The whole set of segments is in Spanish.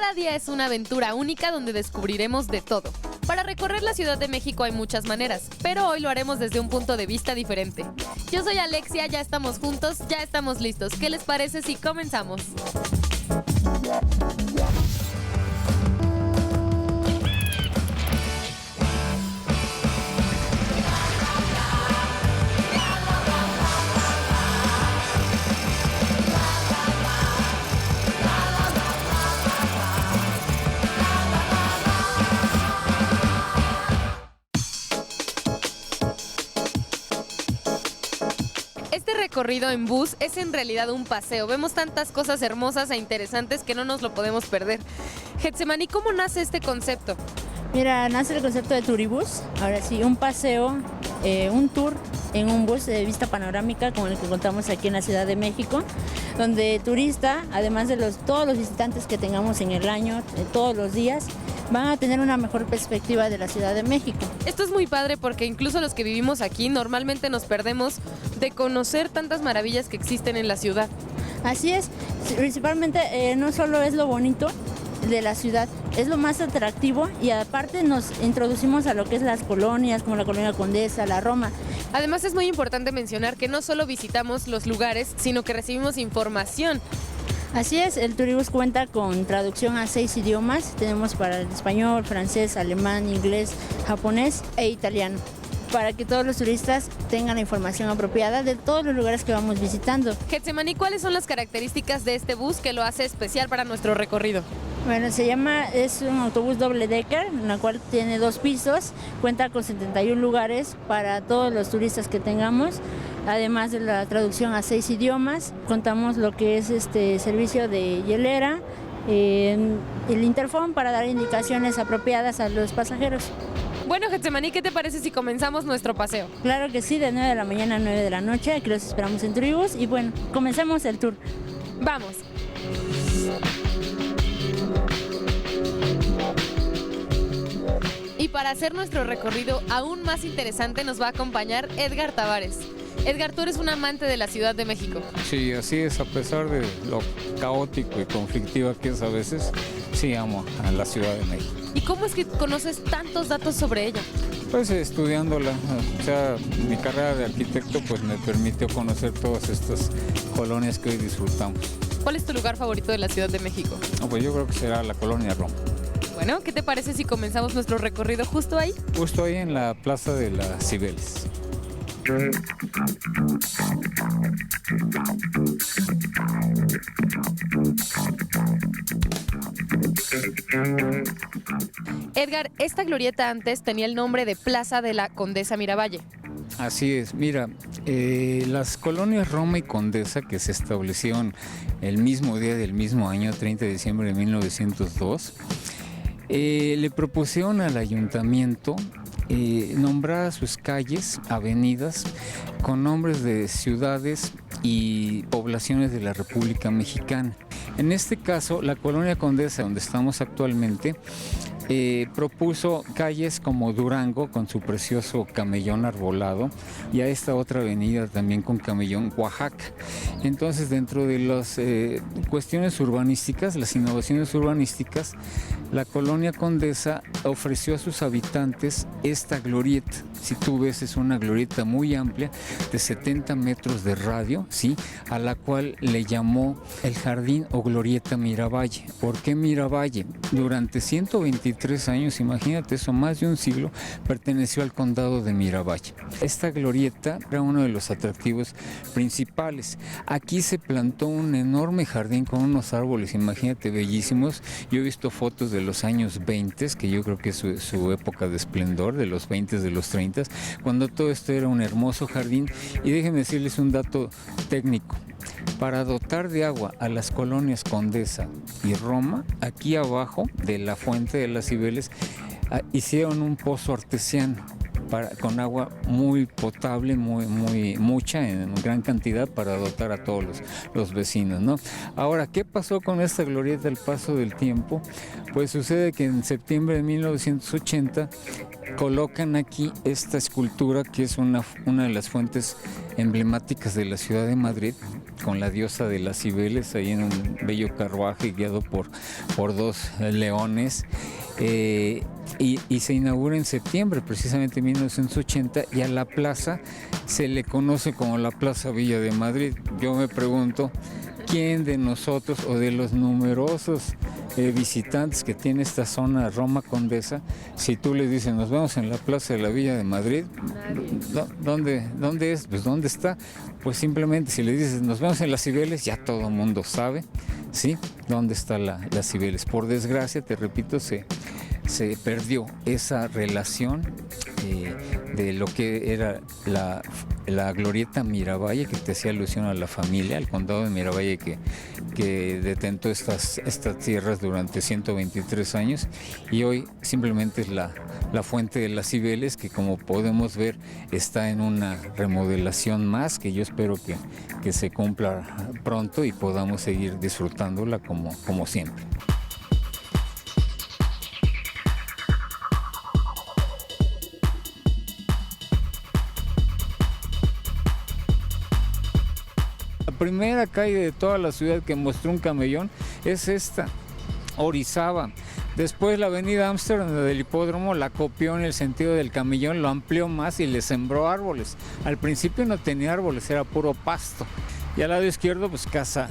Cada día es una aventura única donde descubriremos de todo. Para recorrer la Ciudad de México hay muchas maneras, pero hoy lo haremos desde un punto de vista diferente. Yo soy Alexia, ya estamos juntos, ya estamos listos. ¿Qué les parece si comenzamos? Este recorrido en bus es en realidad un paseo. Vemos tantas cosas hermosas e interesantes que no nos lo podemos perder. Getsemaní, ¿cómo nace este concepto? Mira, nace el concepto de turibús. Ahora sí, un paseo, un tour en un bus de vista panorámica como el que contamos aquí en la Ciudad de México, donde el turista, además de todos los visitantes que tengamos en el año, todos los días, van a tener una mejor perspectiva de la Ciudad de México. Esto es muy padre porque incluso los que vivimos aquí normalmente nos perdemos de conocer tantas maravillas que existen en la ciudad. Así es, principalmente no solo es lo bonito de la ciudad, es lo más atractivo y aparte nos introducimos a lo que es las colonias, como la Colonia Condesa, la Roma. Además es muy importante mencionar que no solo visitamos los lugares, sino que recibimos información. Así es, el Turibús cuenta con traducción a 6 idiomas, tenemos para el español, francés, alemán, inglés, japonés e italiano, para que todos los turistas tengan la información apropiada de todos los lugares que vamos visitando. Getsemaní, ¿cuáles son las características de este bus que lo hace especial para nuestro recorrido? Bueno, es un autobús doble decker, en la cual tiene 2 pisos, cuenta con 71 lugares para todos los turistas que tengamos, además de la traducción a 6 idiomas, contamos lo que es servicio de hielera, el interfón para dar indicaciones apropiadas a los pasajeros. Bueno, Getsemaní, ¿qué te parece si comenzamos nuestro paseo? Claro que sí, de 9 de la mañana a 9 de la noche, aquí los esperamos en Turibús y bueno, comencemos el tour. ¡Vamos! Y para hacer nuestro recorrido aún más interesante nos va a acompañar Edgar Tavares. Edgar, tú eres un amante de la Ciudad de México. Sí, así es, a pesar de lo caótico y conflictiva que es a veces, sí amo a la Ciudad de México. ¿Y cómo es que conoces tantos datos sobre ella? Pues estudiándola, o sea, mi carrera de arquitecto pues me permitió conocer todas estas colonias que hoy disfrutamos. ¿Cuál es tu lugar favorito de la Ciudad de México? Pues yo creo que será la colonia Roma. Bueno, ¿qué te parece si comenzamos nuestro recorrido justo ahí? Justo ahí en la Plaza de las Cibeles. Edgar, esta glorieta antes tenía el nombre de Plaza de la Condesa Miravalle. Así es, mira, las colonias Roma y Condesa que se establecieron el mismo día del mismo año, 30 de diciembre de 1902, le propusieron al ayuntamiento nombrar a sus calles, avenidas, con nombres de ciudades y poblaciones de la República Mexicana. En este caso, la colonia Condesa, donde estamos actualmente, propuso calles como Durango con su precioso camellón arbolado y a esta otra avenida también con camellón Oaxaca. Entonces, dentro de las cuestiones urbanísticas, las innovaciones urbanísticas, la colonia Condesa ofreció a sus habitantes esta glorieta. Si tú ves, es una glorieta muy amplia de 70 metros de radio, ¿sí? A la cual le llamó el jardín o glorieta Miravalle. ¿Por qué Miravalle? Durante 123 años, imagínate eso, más de un siglo, perteneció al condado de Miravalle. Esta glorieta era uno de los atractivos principales. Aquí se plantó un enorme jardín con unos árboles, imagínate, bellísimos. Yo he visto fotos de los años 20, que yo creo que es su época de esplendor, de los 20, de los 30, cuando todo esto era un hermoso jardín. Y déjenme decirles un dato técnico. Para dotar de agua a las colonias Condesa y Roma, aquí abajo de la fuente de las Cibeles, hicieron un pozo artesiano. con agua muy potable, mucha, en gran cantidad para dotar a todos los vecinos, ¿no? Ahora, ¿qué pasó con esta glorieta al paso del tiempo? Pues sucede que en septiembre de 1980 colocan aquí esta escultura que es una de las fuentes emblemáticas de la ciudad de Madrid, con la diosa de las Cibeles, ahí en un bello carruaje guiado por dos leones. Y se inaugura en septiembre, precisamente en 1980, y a la plaza se le conoce como la Plaza Villa de Madrid. Yo me pregunto, ¿quién de nosotros o de los numerosos visitantes que tiene esta zona Roma Condesa, si tú les dices, nos vemos en la Plaza de la Villa de Madrid, ¿dónde es? Pues ¿dónde está? Pues simplemente si le dices, nos vemos en las Cibeles, ya todo el mundo sabe, ¿sí? ¿Dónde está las Cibeles? Por desgracia, te repito, se perdió esa relación de lo que era la glorieta Miravalle, que te hacía alusión a la familia, al condado de Miravalle que detentó estas tierras durante 123 años, y hoy simplemente es la fuente de las Cibeles, que como podemos ver está en una remodelación más, que yo espero que se cumpla pronto y podamos seguir disfrutándola como siempre. La primera calle de toda la ciudad que mostró un camellón es esta, Orizaba. Después la avenida Ámsterdam del hipódromo la copió en el sentido del camellón, lo amplió más y le sembró árboles. Al principio no tenía árboles, era puro pasto. Y al lado izquierdo, pues Casa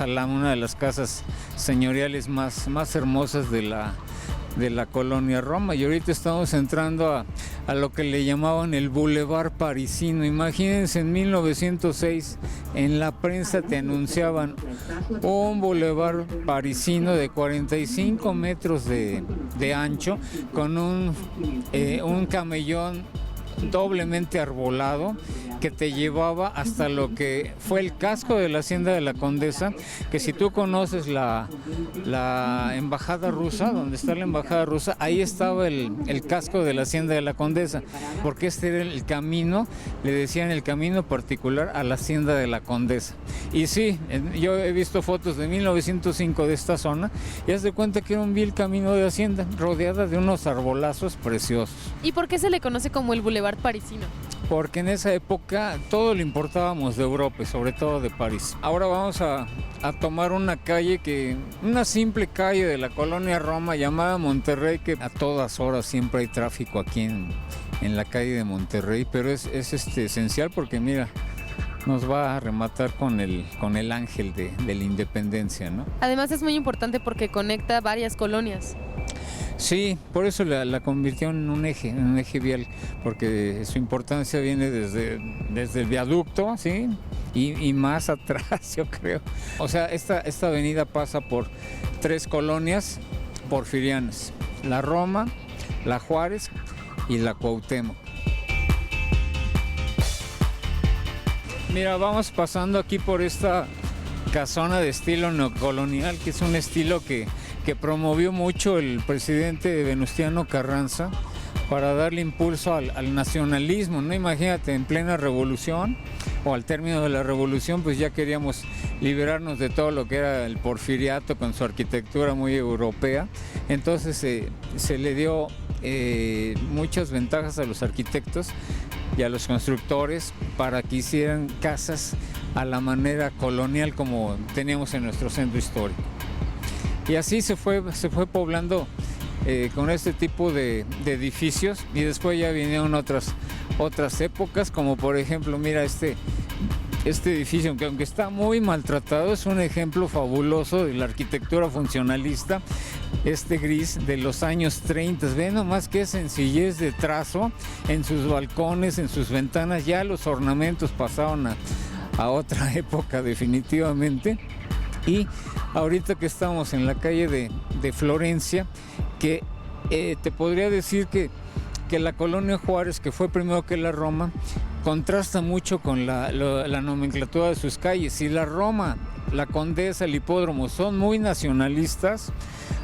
Lam, una de las casas señoriales más hermosas de la colonia Roma. Y ahorita estamos entrando a lo que le llamaban el Boulevard Parisino. Imagínense, en 1906 en la prensa te anunciaban un Boulevard Parisino de 45 metros de ancho, con un camellón doblemente arbolado que te llevaba hasta lo que fue el casco de la Hacienda de la Condesa, que si tú conoces la embajada rusa, donde está la embajada rusa, ahí estaba el casco de la Hacienda de la Condesa, porque este era el camino, le decían el camino particular a la Hacienda de la Condesa. Y sí, yo he visto fotos de 1905 de esta zona, y haz de cuenta que era un vil camino de Hacienda, rodeada de unos arbolazos preciosos. ¿Y por qué se le conoce como el Boulevard Parisino? Porque en esa época todo lo importábamos de Europa y sobre todo de París. Ahora vamos a tomar una simple calle de la colonia Roma llamada Monterrey, que a todas horas siempre hay tráfico aquí en la calle de Monterrey, pero es esencial porque mira, nos va a rematar con el ángel de la independencia, ¿no? Además es muy importante porque conecta varias colonias. Sí, por eso la convirtió en un eje vial, porque su importancia viene desde el viaducto, ¿sí? Y más atrás, yo creo. O sea, esta avenida pasa por 3 colonias porfirianas: la Roma, la Juárez y la Cuauhtémoc. Mira, vamos pasando aquí por esta casona de estilo neocolonial, que es un estilo que promovió mucho el presidente Venustiano Carranza para darle impulso al nacionalismo, ¿no? Imagínate, en plena revolución o al término de la revolución, pues ya queríamos liberarnos de todo lo que era el porfiriato con su arquitectura muy europea. Entonces se le dio muchas ventajas a los arquitectos y a los constructores para que hicieran casas a la manera colonial como teníamos en nuestro centro histórico. Y así se fue poblando con este tipo de edificios, y después ya vinieron otras épocas, como por ejemplo, mira este edificio, que aunque está muy maltratado, es un ejemplo fabuloso de la arquitectura funcionalista, gris de los años 30. Ven nomás qué sencillez de trazo en sus balcones, en sus ventanas. Ya los ornamentos pasaron a otra época definitivamente. Y ahorita que estamos en la calle de Florencia, que te podría decir que la colonia Juárez, que fue primero que la Roma, contrasta mucho con la nomenclatura de sus calles. Si la Roma, la Condesa, el hipódromo son muy nacionalistas,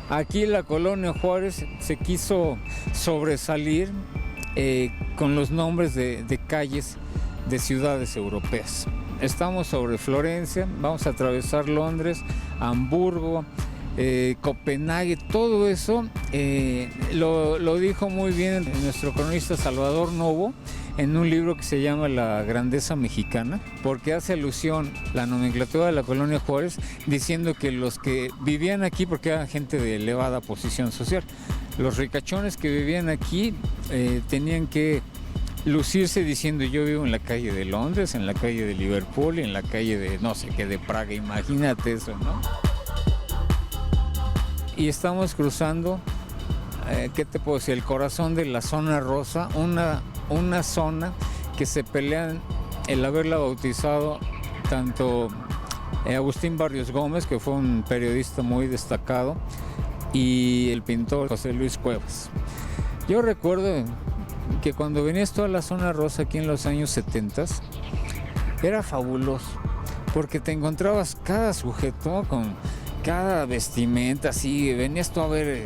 aquí la colonia Juárez se quiso sobresalir con los nombres de calles de ciudades europeas. Estamos sobre Florencia, vamos a atravesar Londres, Hamburgo, Copenhague, todo eso lo dijo muy bien nuestro cronista Salvador Novo en un libro que se llama La Grandeza Mexicana, porque hace alusión la nomenclatura de la Colonia Juárez, diciendo que los que vivían aquí, porque eran gente de elevada posición social, los ricachones que vivían aquí tenían que lucirse diciendo: yo vivo en la calle de Londres, en la calle de Liverpool, en la calle de no sé qué, de Praga, imagínate eso, ¿no? Y estamos cruzando, ¿qué te puedo decir? El corazón de la zona rosa, una zona que se pelean el haberla bautizado tanto Agustín Barrios Gómez, que fue un periodista muy destacado, y el pintor José Luis Cuevas. Yo recuerdo que cuando venías toda la zona rosa aquí en los años 70, era fabuloso, porque te encontrabas cada sujeto con cada vestimenta, así, venías tú a ver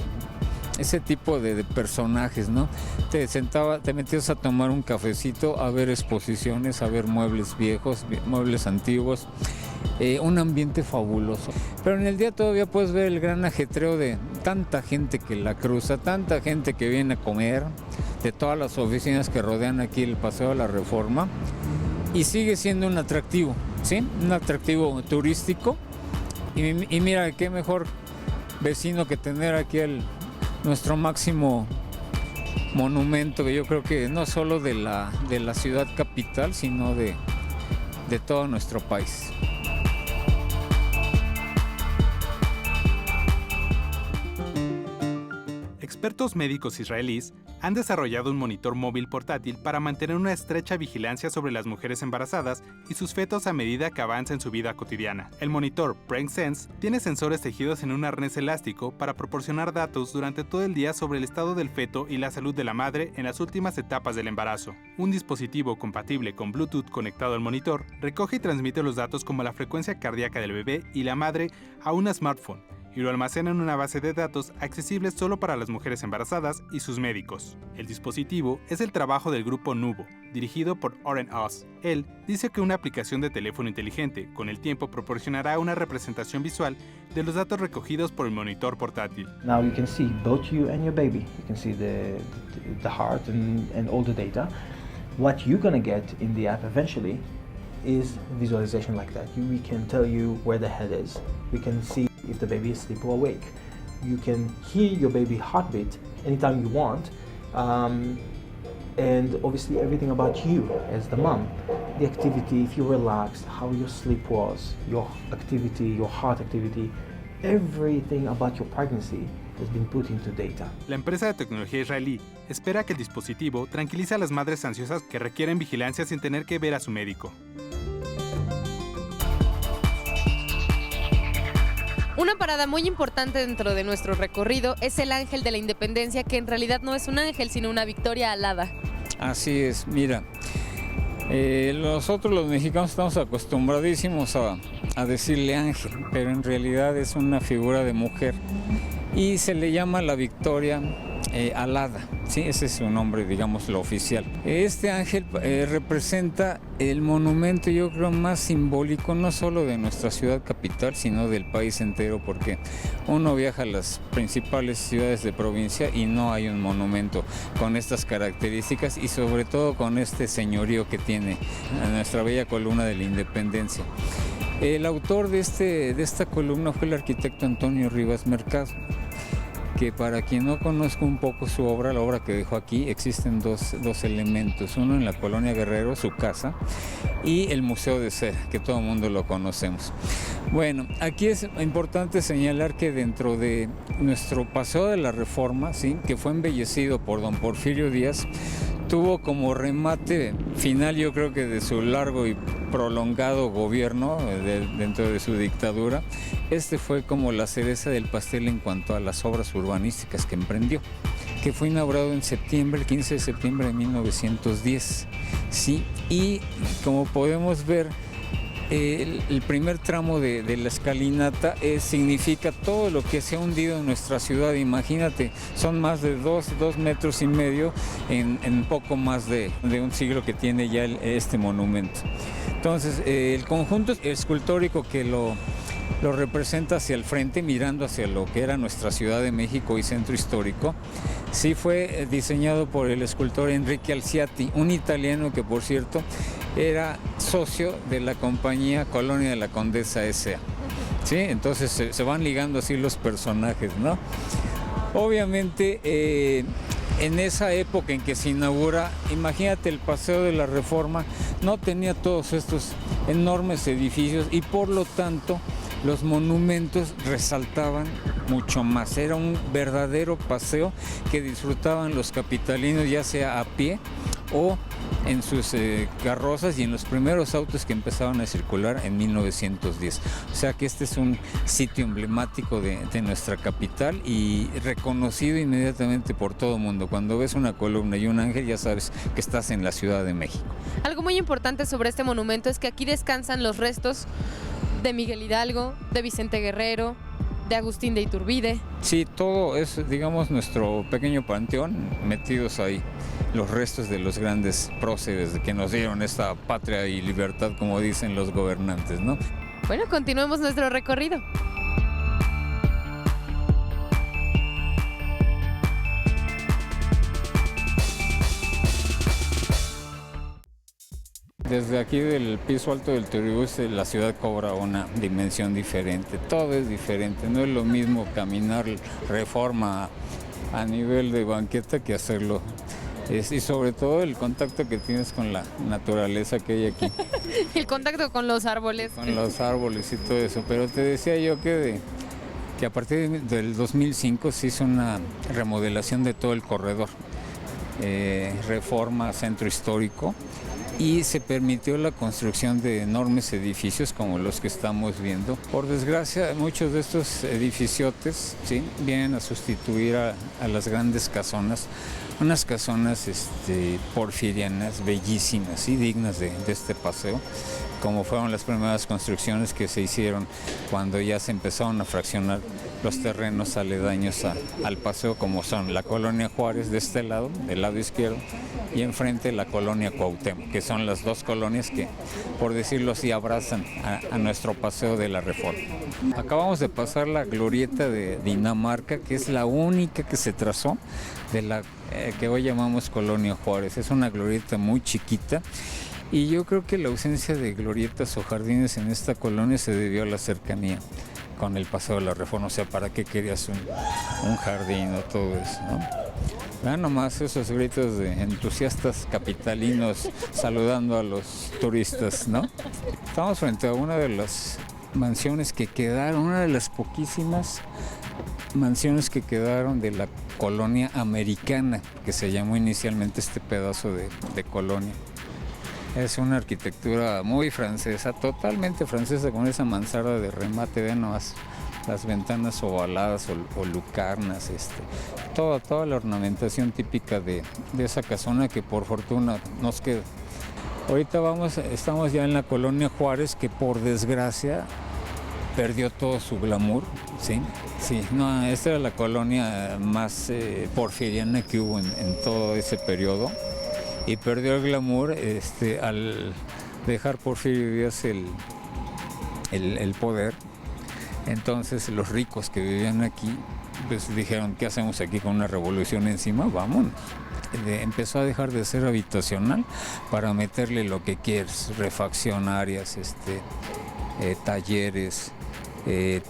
ese tipo de personajes, ¿no? Te metías a tomar un cafecito, a ver exposiciones, a ver muebles viejos, muebles antiguos, un ambiente fabuloso. Pero en el día todavía puedes ver el gran ajetreo de tanta gente que la cruza, tanta gente que viene a comer, de todas las oficinas que rodean aquí el Paseo de la Reforma, y sigue siendo un atractivo, ¿sí? Un atractivo turístico. Y mira, qué mejor vecino que tener aquí nuestro máximo monumento, que yo creo que no solo de la ciudad capital, sino de todo nuestro país. Expertos médicos israelíes han desarrollado un monitor móvil portátil para mantener una estrecha vigilancia sobre las mujeres embarazadas y sus fetos a medida que avanza en su vida cotidiana. El monitor BrainSense tiene sensores tejidos en un arnés elástico para proporcionar datos durante todo el día sobre el estado del feto y la salud de la madre en las últimas etapas del embarazo. Un dispositivo compatible con Bluetooth conectado al monitor recoge y transmite los datos como la frecuencia cardíaca del bebé y la madre a un smartphone, y lo almacena en una base de datos accesible solo para las mujeres embarazadas y sus médicos. El dispositivo es el trabajo del grupo Nubo, dirigido por Oren Oz. Él dice que una aplicación de teléfono inteligente con el tiempo proporcionará una representación visual de los datos recogidos por el monitor portátil. Now you can see both you and your baby. You can see the heart and all the data. What you're gonna get in the app eventually is visualization like that. We can tell you where the head is. We can see if the baby is asleep or awake. You can hear your baby heartbeat anytime you want, and obviously everything about you as the mom. The activity, if you relaxed, how your sleep was, your activity, your heart activity, everything about your pregnancy has been put into data. La empresa de tecnología israelí espera que el dispositivo tranquilice a las madres ansiosas que requieren vigilancia sin tener que ver a su médico. Una parada muy importante dentro de nuestro recorrido es el Ángel de la Independencia, que en realidad no es un ángel, sino una victoria alada. Así es, mira, nosotros los mexicanos estamos acostumbradísimos a decirle ángel, pero en realidad es una figura de mujer y se le llama la victoria alada, ¿sí? Ese es su nombre, digamos, lo oficial. Este ángel representa el monumento, yo creo, más simbólico, no solo de nuestra ciudad capital, sino del país entero, porque uno viaja a las principales ciudades de provincia y no hay un monumento con estas características y sobre todo con este señorío que tiene nuestra bella columna de la Independencia. El autor de esta columna fue el arquitecto Antonio Rivas Mercado, que para quien no conozca un poco su obra, la obra que dejó aquí, existen dos elementos. Uno en la Colonia Guerrero, su casa, y el Museo de Cera, que todo el mundo lo conocemos. Bueno, aquí es importante señalar que dentro de nuestro Paseo de la Reforma, ¿sí?, que fue embellecido por don Porfirio Díaz, tuvo como remate final, yo creo que de su largo y prolongado gobierno dentro de su dictadura, este fue como la cereza del pastel en cuanto a las obras urbanísticas que emprendió, que fue inaugurado en septiembre, el 15 de septiembre de 1910, ¿sí? Y como podemos ver, el primer tramo de la escalinata significa todo lo que se ha hundido en nuestra ciudad. Imagínate, son más de 2 metros y medio en poco más de un siglo que tiene ya este monumento. Entonces, el conjunto escultórico que lo representa hacia el frente, mirando hacia lo que era nuestra Ciudad de México y centro histórico, sí fue diseñado por el escultor Enrique Alciati, un italiano que, por cierto, era socio de la compañía Colonia de la Condesa S.A. ¿Sí? Entonces se van ligando así los personajes, ¿no? Obviamente, en esa época en que se inaugura, imagínate, el Paseo de la Reforma no tenía todos estos enormes edificios y por lo tanto los monumentos resaltaban mucho más. Era un verdadero paseo que disfrutaban los capitalinos, ya sea a pie o en sus carrozas y en los primeros autos que empezaban a circular en 1910. O sea que este es un sitio emblemático de nuestra capital y reconocido inmediatamente por todo el mundo. Cuando ves una columna y un ángel, ya sabes que estás en la Ciudad de México. Algo muy importante sobre este monumento es que aquí descansan los restos de Miguel Hidalgo, de Vicente Guerrero, de Agustín de Iturbide. Sí, todo es, digamos, nuestro pequeño panteón, metidos ahí los restos de los grandes próceres que nos dieron esta patria y libertad, como dicen los gobernantes, ¿no? Bueno, continuemos nuestro recorrido. Desde aquí del piso alto del Turibús, la ciudad cobra una dimensión diferente, todo es diferente, no es lo mismo caminar Reforma a nivel de banqueta que hacerlo. Y sobre todo el contacto que tienes con la naturaleza que hay aquí. El contacto con los árboles. Con los árboles y todo eso, pero te decía yo que a partir del 2005 se hizo una remodelación de todo el corredor, Reforma, Centro Histórico, y se permitió la construcción de enormes edificios como los que estamos viendo. Por desgracia, muchos de estos edificiotes, ¿sí?, vienen a sustituir a las grandes casonas, unas casonas porfirianas, bellísimas y dignas de este paseo, como fueron las primeras construcciones que se hicieron cuando ya se empezaron a fraccionar los terrenos aledaños al paseo, como son la Colonia Juárez de este lado, del lado izquierdo, y enfrente la Colonia Cuauhtémoc, que son las dos colonias que, por decirlo así, abrazan a nuestro Paseo de la Reforma. Acabamos de pasar la glorieta de Dinamarca, que es la única que se trazó de la que hoy llamamos Colonia Juárez. Es una glorieta muy chiquita y yo creo que la ausencia de glorietas o jardines en esta colonia se debió a la cercanía con el Paseo de la Reforma. O sea, ¿para qué querías un jardín o todo eso, no? Vean nomás esos gritos de entusiastas capitalinos saludando a los turistas, ¿no? Estamos frente a una de las mansiones que quedaron, una de las poquísimas mansiones que quedaron de la colonia americana, que se llamó inicialmente este pedazo de colonia. Es una arquitectura muy francesa, totalmente francesa, con esa mansarda de remate, vean nomás las ventanas ovaladas o lucarnas, toda la ornamentación típica de esa casona que por fortuna nos queda. Ahorita estamos ya en la Colonia Juárez, que por desgracia perdió todo su glamour, ¿sí? Sí, no, esta era la colonia más porfiriana que hubo en todo ese periodo, y perdió el glamour al dejar Porfirio Díaz el poder. Entonces los ricos que vivían aquí pues dijeron, ¿qué hacemos aquí con una revolución encima? Vámonos. Empezó a dejar de ser habitacional para meterle lo que quieres, refaccionarias, talleres,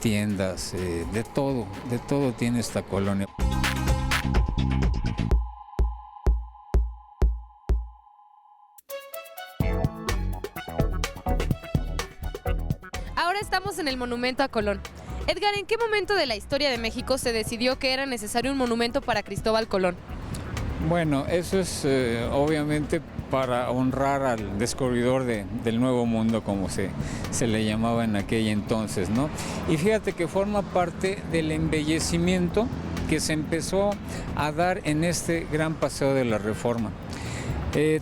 tiendas, de todo tiene esta colonia. Ahora estamos en el monumento a Colón. Edgar, ¿en qué momento de la historia de México se decidió que era necesario un monumento para Cristóbal Colón? Bueno, eso es obviamente para honrar al descubridor del Nuevo Mundo, como se le llamaba en aquel entonces, ¿no? Y fíjate que forma parte del embellecimiento que se empezó a dar en este gran Paseo de la Reforma.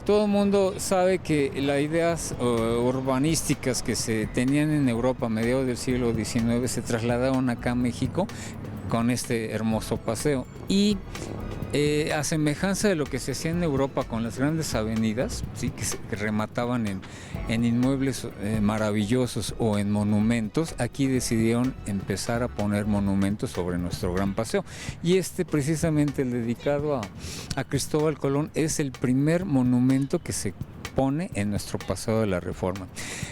Todo el mundo sabe que las ideas urbanísticas que se tenían en Europa a mediados del siglo XIX se trasladaron acá a México con este hermoso paseo. Y a semejanza de lo que se hacía en Europa con las grandes avenidas, ¿sí? que remataban en inmuebles maravillosos o en monumentos, aquí decidieron empezar a poner monumentos sobre nuestro gran paseo. Y precisamente el dedicado a Cristóbal Colón, es el primer monumento que se pone en nuestro paseo de la Reforma.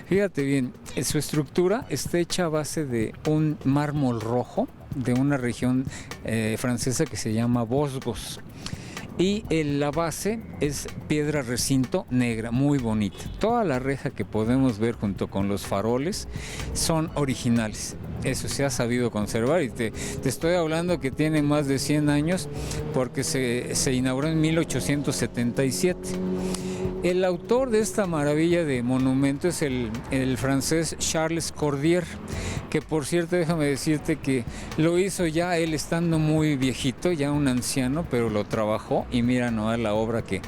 Fíjate bien, su estructura está hecha a base de un mármol rojo de una región francesa que se llama Vosgos, y la base es piedra recinto negra, muy bonita. Toda la reja que podemos ver junto con los faroles son originales. Eso se ha sabido conservar, y te estoy hablando que tiene más de 100 años porque se inauguró en 1877. El autor de esta maravilla de monumento es el francés Charles Cordier, que por cierto, déjame decirte que lo hizo ya él estando muy viejito, ya un anciano, pero lo trabajó, y mira nomás la obra que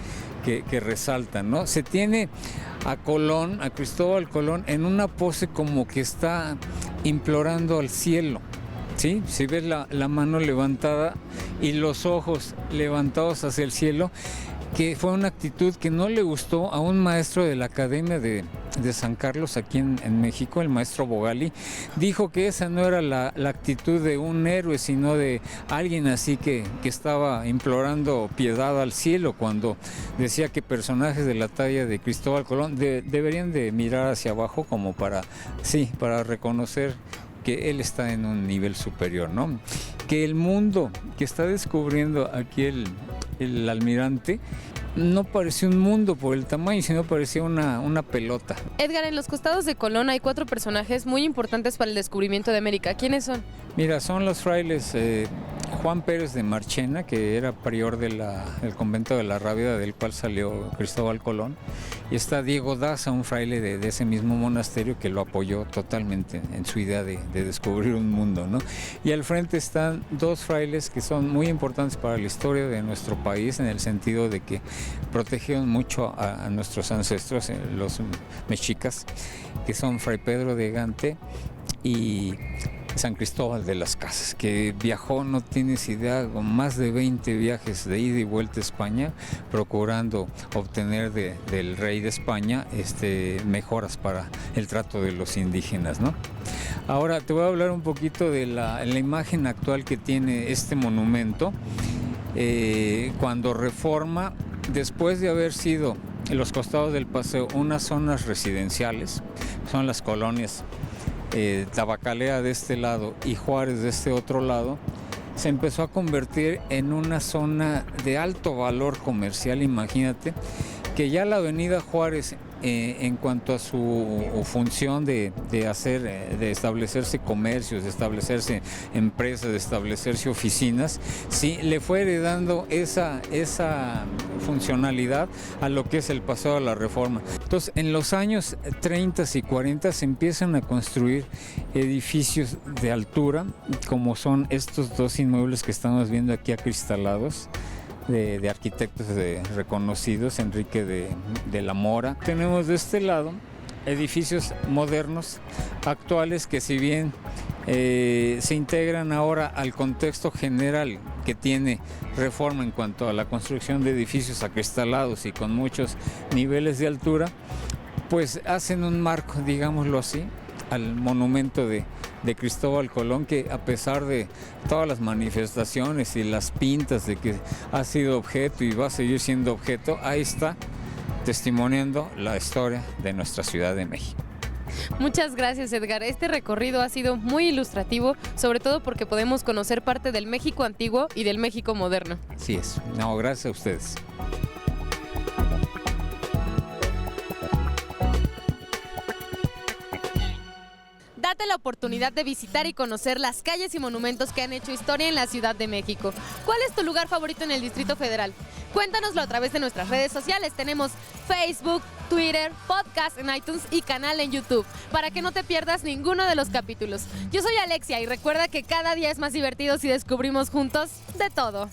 resalta, ¿no? Se tiene a Colón, a Cristóbal Colón, en una pose como que está implorando al cielo. ¿Sí? Si ves la mano levantada y los ojos levantados hacia el cielo, que fue una actitud que no le gustó a un maestro de la Academia de San Carlos aquí en México, el maestro Bogali. Dijo que esa no era la actitud de un héroe, sino de alguien así que estaba implorando piedad al cielo, cuando decía que personajes de la talla de Cristóbal Colón deberían de mirar hacia abajo como para reconocer que él está en un nivel superior, ¿no? Que el mundo que está descubriendo aquí el almirante no parecía un mundo por el tamaño, sino parecía una pelota. Edgar, en los costados de Colón hay 4 personajes muy importantes para el descubrimiento de América. ¿Quiénes son? Mira, son los frailes Juan Pérez de Marchena, que era prior del convento de la Rábida, del cual salió Cristóbal Colón, y está Diego Daza, un fraile de ese mismo monasterio, que lo apoyó totalmente en su idea de descubrir un mundo, ¿no? Y al frente están 2 frailes que son muy importantes para la historia de nuestro país, en el sentido de que protegieron mucho a nuestros ancestros, los mexicas, que son Fray Pedro de Gante y San Cristóbal de las Casas, que viajó, no tienes idea, con más de 20 viajes de ida y vuelta a España, procurando obtener del rey de España mejoras para el trato de los indígenas, ¿no? Ahora te voy a hablar un poquito de la imagen actual que tiene este monumento. Cuando Reforma, después de haber sido en los costados del paseo unas zonas residenciales, son las colonias Tabacalera de este lado y Juárez de este otro lado, se empezó a convertir en una zona de alto valor comercial. Imagínate que ya la avenida Juárez, en cuanto a su función de establecerse comercios, de establecerse empresas, de establecerse oficinas, sí, le fue heredando esa funcionalidad a lo que es el paseo de la Reforma. Entonces, en los años 30 y 40 se empiezan a construir edificios de altura, como son estos 2 inmuebles que estamos viendo aquí acristalados, de arquitectos reconocidos, Enrique de la Mora. Tenemos de este lado edificios modernos, actuales, que si bien se integran ahora al contexto general que tiene Reforma en cuanto a la construcción de edificios acristalados y con muchos niveles de altura, pues hacen un marco, digámoslo así, al monumento de Cristóbal Colón, que a pesar de todas las manifestaciones y las pintas de que ha sido objeto y va a seguir siendo objeto, ahí está testimoniando la historia de nuestra Ciudad de México. Muchas gracias, Edgar. Este recorrido ha sido muy ilustrativo, sobre todo porque podemos conocer parte del México antiguo y del México moderno. Así es. No, gracias a ustedes. Date la oportunidad de visitar y conocer las calles y monumentos que han hecho historia en la Ciudad de México. ¿Cuál es tu lugar favorito en el Distrito Federal? Cuéntanoslo a través de nuestras redes sociales. Tenemos Facebook, Twitter, podcast en iTunes y canal en YouTube, para que no te pierdas ninguno de los capítulos. Yo soy Alexia y recuerda que cada día es más divertido si descubrimos juntos de todo.